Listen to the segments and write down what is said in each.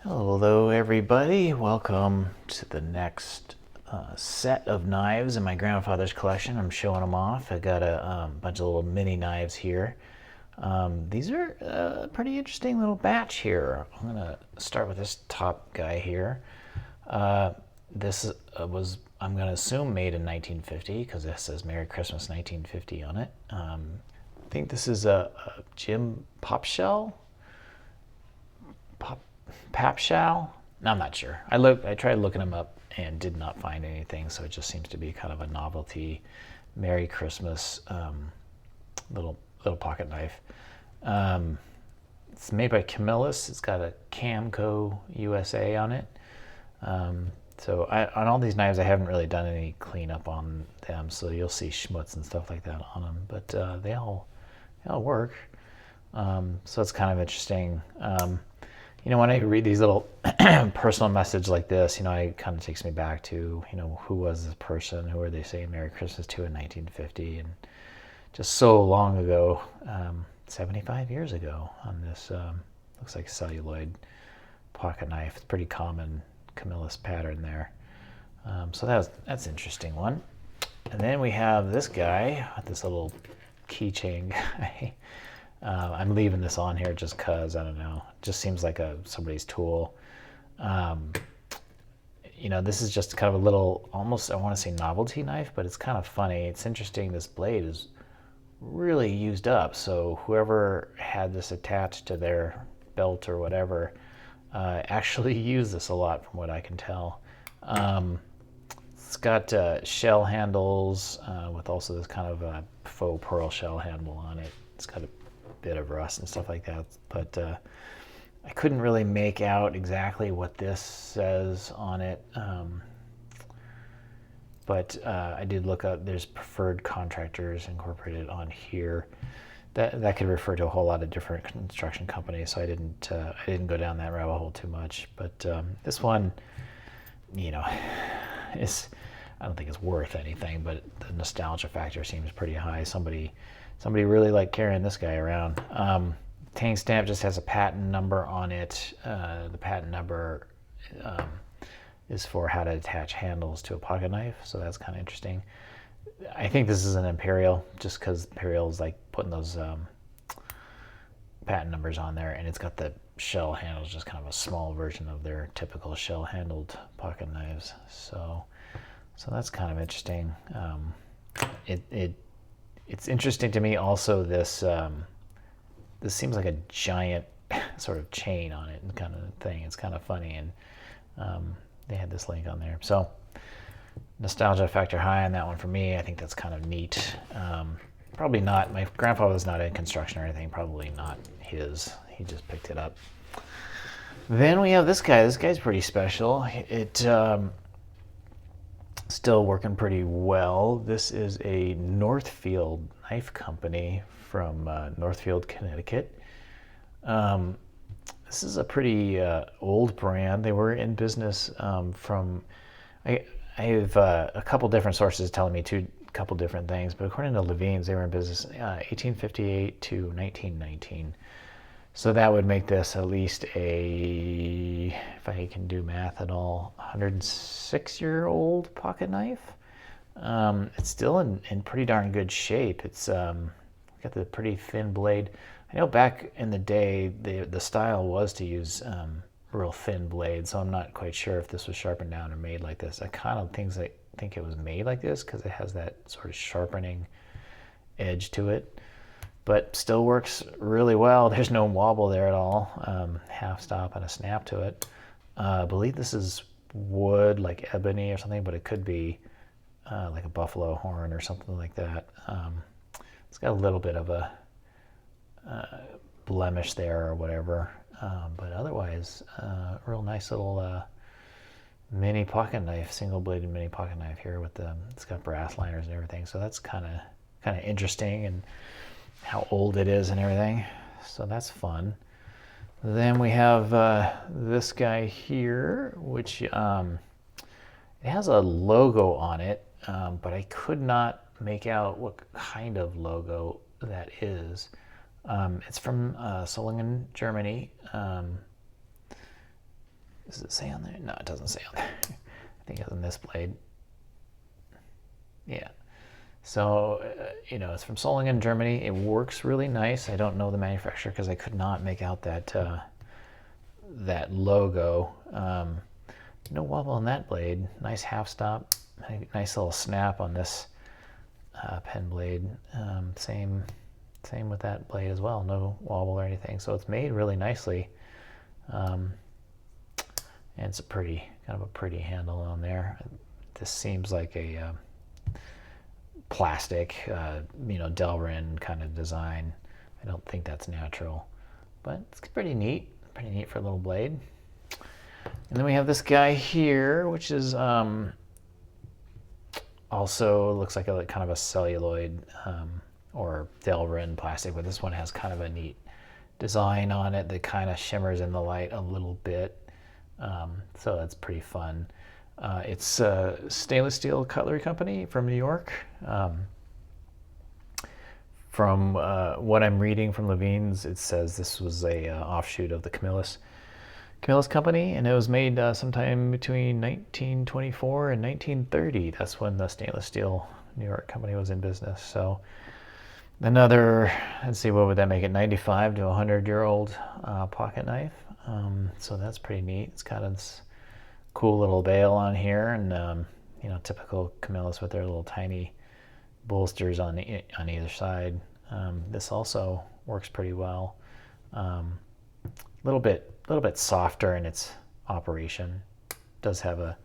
Hello everybody, welcome to the next set of knives in my grandfather's collection. I'm showing them off. I got a bunch of little mini knives here. These are a pretty interesting little batch here. I'm going to start with this top guy here. This was, I'm going to assume, made in 1950 because it says Merry Christmas 1950 on it. I think this is a Jim Popshell? Papshal? I'm not sure. I tried looking them up and did not find anything, so it just seems to be kind of a novelty Merry Christmas little pocket knife. It's made by Camillus. It's got a CamCo USA on it. So on all these knives, I haven't really done any cleanup on them, so you'll see schmutz and stuff like that on them, but they all work. So it's kind of interesting. When I read these little personal message like this, it kind of takes me back to, who was this person? Who are they saying Merry Christmas to in 1950? And just so long ago, 75 years ago on this, looks like celluloid pocket knife. It's pretty common Camillus pattern there. So that's an interesting one. And then we have this guy, this little keychain guy. I'm leaving this on here just because, I don't know, it just seems like somebody's tool. This is just kind of a little, almost, I want to say novelty knife, but it's kind of funny. It's interesting, this blade is really used up, so whoever had this attached to their belt or whatever actually used this a lot from what I can tell. It's got shell handles with also this kind of faux pearl shell handle on it. It's got a bit of rust and stuff like that, but I couldn't really make out exactly what this says on it, but I did look up, there's preferred contractors incorporated on here. That could refer to a whole lot of different construction companies, so I didn't go down that rabbit hole too much, but this one, is, I don't think it's worth anything, but the nostalgia factor seems pretty high. Somebody really liked carrying this guy around. Tang stamp just has a patent number on it. The patent number is for how to attach handles to a pocket knife, so that's kind of interesting. I think this is an Imperial, just because Imperial is like putting those patent numbers on there, and it's got the shell handles, just kind of a small version of their typical shell-handled pocket knives. So that's kind of interesting. It's interesting to me also, this seems like a giant sort of chain on it and kind of thing. It's kind of funny, and they had this link on there. So nostalgia factor high on that one for me. I think that's kind of neat. Probably not, my grandfather was not in construction or anything, probably not his. He just picked it up. Then we have this guy. This guy's pretty special. It still working pretty well. This is a Northfield knife company from Northfield, Connecticut. This is a pretty old brand. They were in business from, I have a couple different sources telling me a couple different things, but according to Levine's, they were in business 1858 to 1919. So that would make this at least a, if I can do math at all, 106-year-old pocket knife. It's still in pretty darn good shape. It's got the pretty thin blade. I know back in the day, the style was to use real thin blades, so I'm not quite sure if this was sharpened down or made like this. I kind of think it was made like this because it has that sort of sharpening edge to it, but still works really well. There's no wobble there at all. Half stop and a snap to it. I believe this is wood, like ebony or something, but it could be like a buffalo horn or something like that. It's got a little bit of a blemish there or whatever, but otherwise, real nice little mini pocket knife, single-bladed mini pocket knife here with it's got brass liners and everything. So that's kind of interesting, and how old it is and everything. So that's fun. Then we have this guy here, which it has a logo on it, but I could not make out what kind of logo that is. It's from Solingen, Germany. Does it say on there? No, it doesn't say on there. I think it's on this blade. Yeah. So, you know, it's from Solingen, Germany. It works really nice. I don't know the manufacturer because I could not make out that that logo. No wobble on that blade. Nice half stop. Nice little snap on this pen blade. Same with that blade as well. No wobble or anything. So it's made really nicely. And it's a pretty, kind of a pretty handle on there. This seems like a plastic, you know, Delrin kind of design. I don't think that's natural, but it's pretty neat for a little blade. And then we have this guy here, which is also looks like a kind of a celluloid or Delrin plastic, but this one has kind of a neat design on it that kind of shimmers in the light a little bit. So that's pretty fun. It's a stainless steel cutlery company from New York. From what I'm reading from Levine's, it says this was a offshoot of the Camillus company, and it was made sometime between 1924 and 1930. That's when the stainless steel New York company was in business. So another, let's see, what would that make it? 95 to 100-year-old pocket knife. So that's pretty neat. It's got this cool little bail on here, and you know, typical Camillus with their little tiny bolsters on either side. This also works pretty well. Little bit softer in its operation. Does have a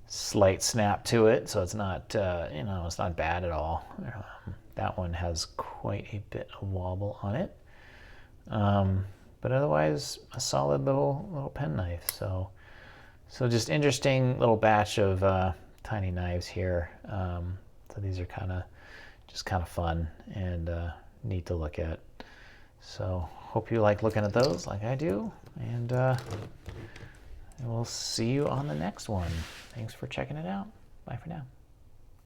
slight snap to it, so it's not you know, it's not bad at all. That one has quite a bit of wobble on it, but otherwise a solid little pen knife. So just interesting little batch of tiny knives here. So these are kind of fun and neat to look at. So hope you like looking at those like I do, and we'll see you on the next one. Thanks for checking it out. Bye for now.